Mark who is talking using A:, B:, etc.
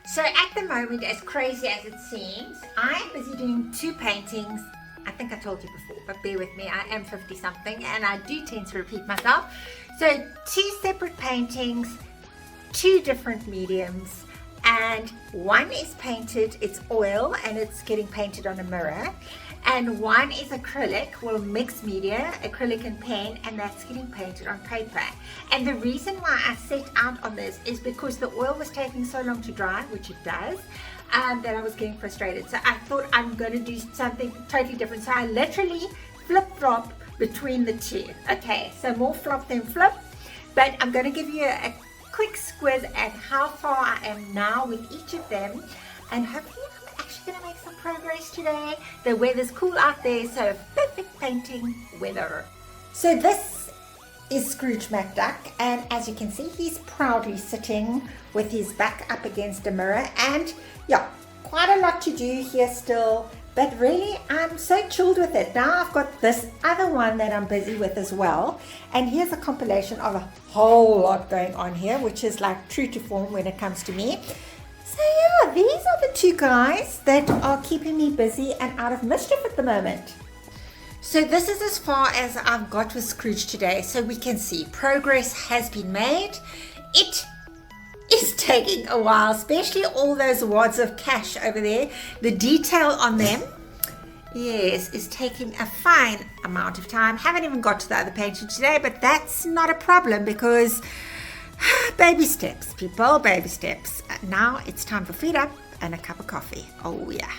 A: So at the moment, as crazy as it seems, I am busy doing 2 paintings. I think I told you before, but bear with me, I am 50 something and I do tend to repeat myself. So 2 separate paintings, 2 different mediums, and one is painted, it's oil and it's getting painted on a mirror, and one is acrylic, well, mixed media, acrylic and pen, and that's getting painted on paper. And the reason why I set out on this is because the oil was taking so long to dry, which it does, that I was getting frustrated. So I thought I'm going to do something totally different. So I literally flip-flop between the 2. Okay, so more flop than flip, but I'm going to give you a quick squiz at how far I am now with each of them, and hopefully I'm actually going to make some progress today. The weather's cool out there, so perfect painting weather. So this is Scrooge McDuck, and as you can see, he's proudly sitting with his back up against a mirror, and yeah, quite a lot to do here still, but really I'm so chilled with it. Now I've got this other one that I'm busy with as well, and here's a compilation of a whole lot going on here, which is like true to form when it comes to me. So yeah, these are the 2 guys that are keeping me busy and out of mischief at the moment. So this is as far as I've got with Scrooge today. So we can see progress has been made. It is taking a while, especially all those wads of cash over there. The detail on them, yes, is taking a fine amount of time. Haven't even got to the other painting today, but that's not a problem because baby steps, people, baby steps. Now it's time for feet up and a cup of coffee. Oh yeah.